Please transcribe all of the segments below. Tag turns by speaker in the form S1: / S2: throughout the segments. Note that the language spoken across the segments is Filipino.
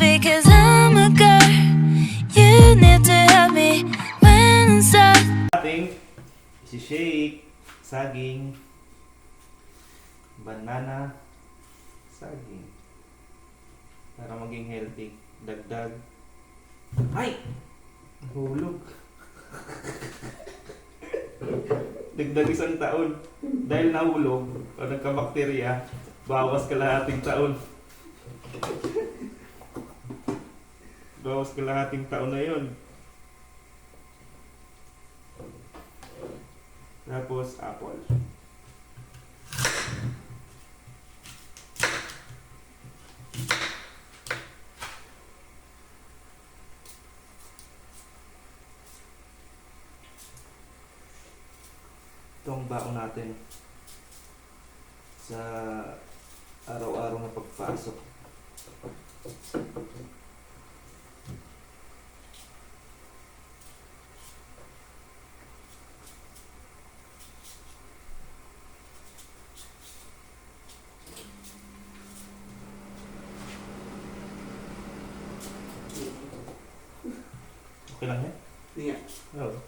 S1: because I'm a girl. You need to help me when I'm sad.
S2: Ating isi-shake, saging, banana, saging. Para maging healthy. Dagdag. Ay! Nahulog. Dagdag 1 taon. Dahil nahulog o nagka-bakterya, bawas kalahating taon. Bawas kalahating taon na yun. Tapos, apple. Ito ang baon natin sa araw-araw na pagpasok. Okay lang yan?
S3: Hindi nga.
S2: Oo.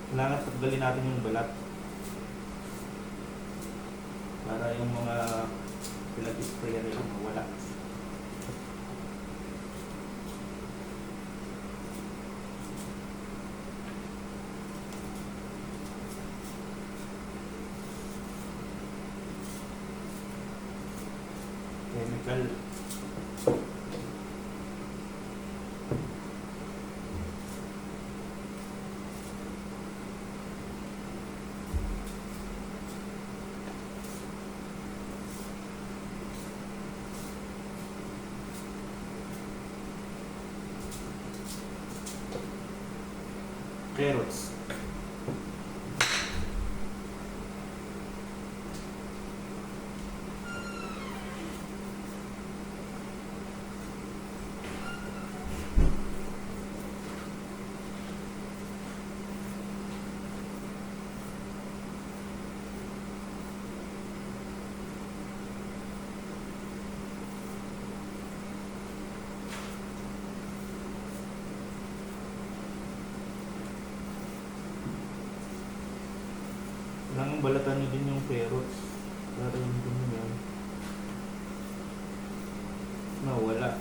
S2: Kailangan tanggalin natin yung balat para yung mga pinag-sprayan nila mawala. Chemical. Carrots. Kailangan balatan nyo din yung carrots para yung dumi yan nawala.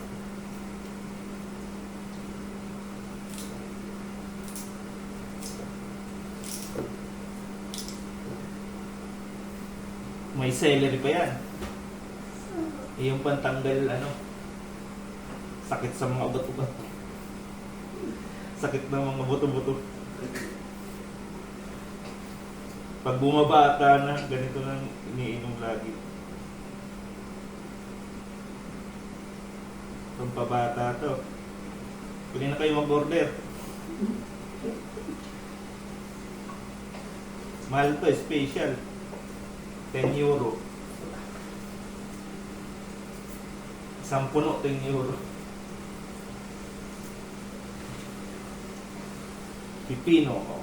S2: May celery pa yan. Yung pantanggal sakit sa mga ugat-ugat. Sakit ng mga buto-buto. Pag bumabata na, ganito lang iniinom lagi. Pampabata to. Pwede na kayo mag-order. Mahal to, special. 10 euro. Isang puno, 10 euro. Pipino.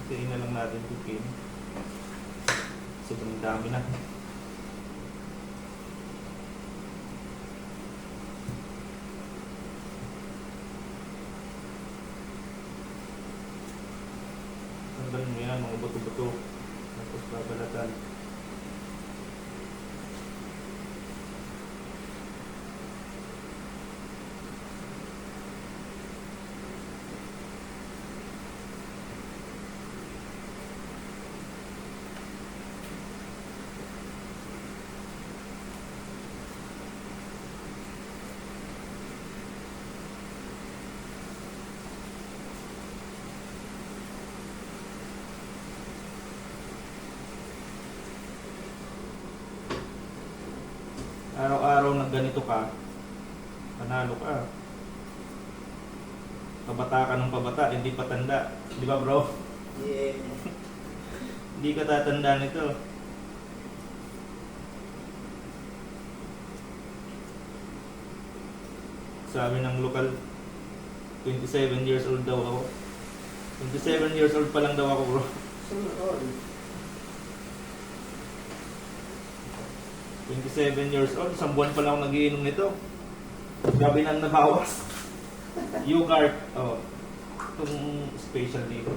S2: Tingnan na lang natin pipino. Sobrang dami na. Tanggalin mo yan, mga buto-buto. Tapos babalatan. araw na ganito ka, panalo ka. Pabata ka ng pabata, hindi patanda. Di ba bro?
S3: Yeah.
S2: Hindi ka tatanda nito. Sabi ng lokal, 27 years old daw ako. 27 years old pa lang daw ako bro.
S3: Saan all?
S2: 27 years old, isang buwan pa lang ako nagiinom nito. Grabe nang nabawas. Yogurt, oh. Itong special dito.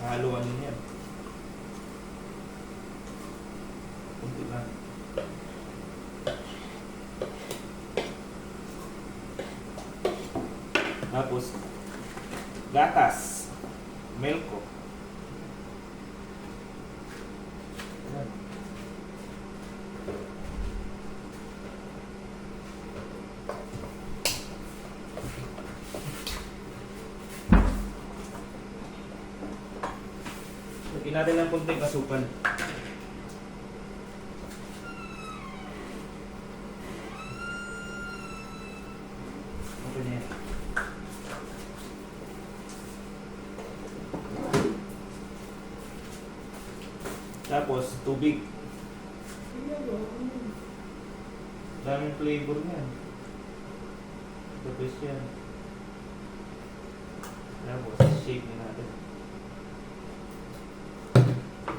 S2: Haluan yun yan. Kunti lang. Tapos, gatas. Milk ko. Ayan. Lagyan natin ng kunting asukal. Okay na yan. Tapos, tubig. Daming flavor niyan. The best yan. Tapos, shake na natin.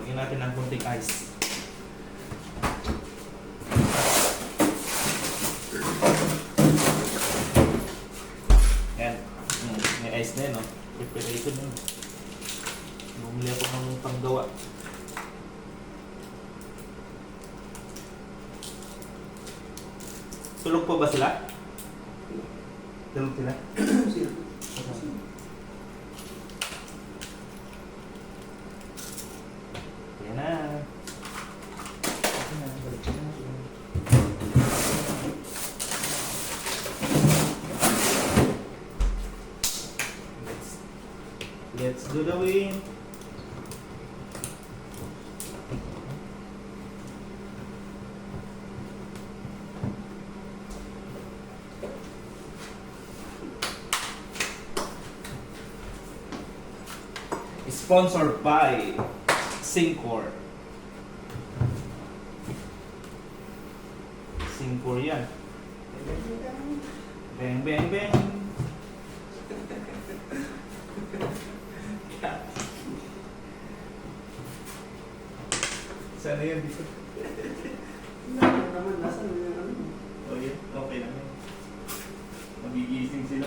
S2: Lagyan natin ng kunting ice. Yan. May ice na yun, no? Preparation yun. Bumili ako ng panggawa. Tulog pa ba sila? Tulog sila? Yan na. Let's do the win. Sponsored by Syncor. Syncor yan. Bang, bang, bang. Sana yun dito.
S3: Naman, nasa naman.
S2: Oh yeah, okay lang yan. Magigising sila.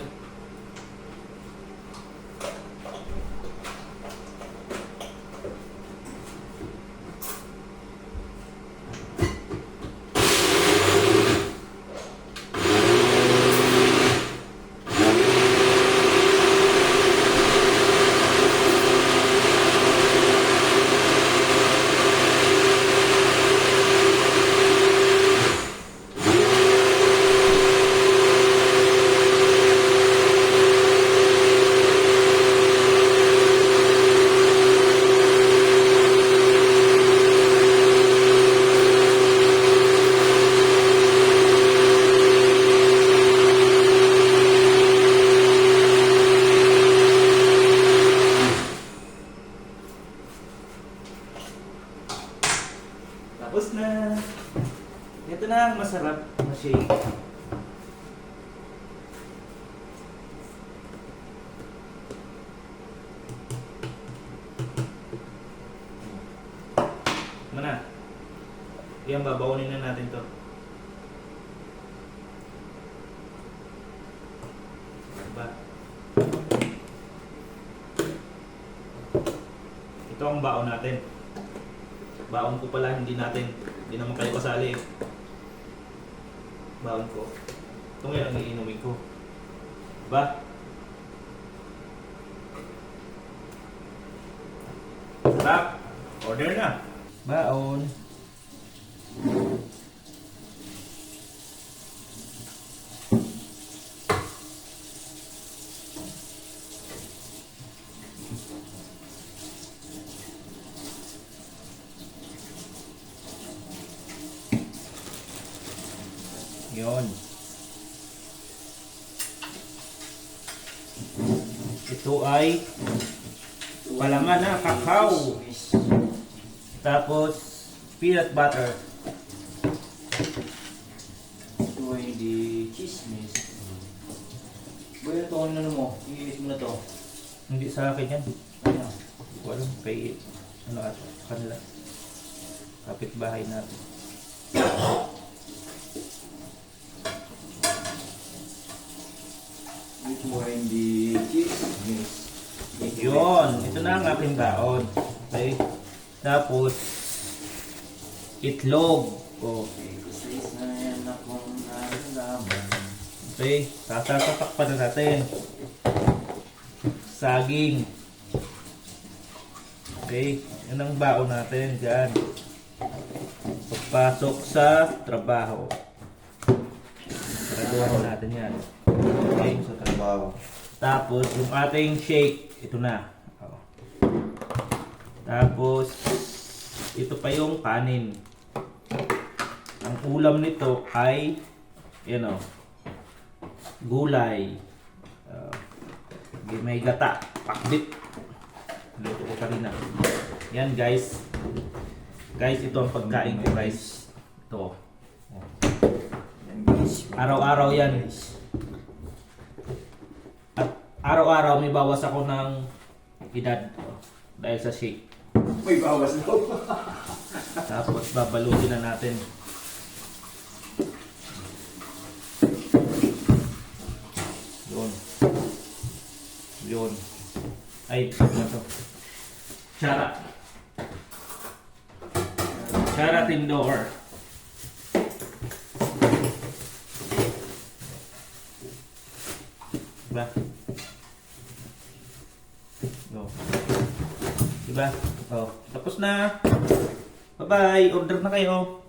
S2: Tapos na. Ito na ang masarap na shake. Mana? Yan, babawunin na natin to. Diba? Ito ang baon natin. Baon ko pala, hindi naman kayo kasali. Baon ko. Ito ngayon ang iinumin ko. Diba? Sarap! Order na! Baon! Yun. Ito ay palaman na kakao. Tapos peanut butter.
S4: Ito ay hindi chismis. Boy, ito ano mo? I-eat mo na to.
S2: Hindi sa akin yan.
S4: Ano?
S2: Hindi ko alam kay ano at kanila. Kapitbahay natin.
S4: Ito ay hindi chismis.
S2: Yun. Ito na ang aking baon. Okay. Tapos itlog. Oh.
S4: Okay, kasi isa yan akong nalalaman.
S2: Okay. Sasapak pa na natin. Saging. Okay. Yan ang baon natin dyan. Pagpasok sa trabaho. Trabaho natin yan. Okay.
S4: Sa trabaho.
S2: Tapos yung ating shake. Ito na. Oh. Tapos ito pa yung kanin. Ang ulam nito ay gulay. May gata, pakbit. Luto ko kanina. Yan guys. Guys, ito ang pagkain ko guys. Ito.
S4: Yan guys.
S2: Araw-araw yan. At araw-araw may bawas ako ng edad. Dahil sa shake.
S3: May bawas daw.
S2: Tapos babalutin na natin. Yun. Yun. Ay, ano to? Chara. Chara Tindor. Diba? Go. Diba? Oh, tapos na. Bye-bye. Order na kayo.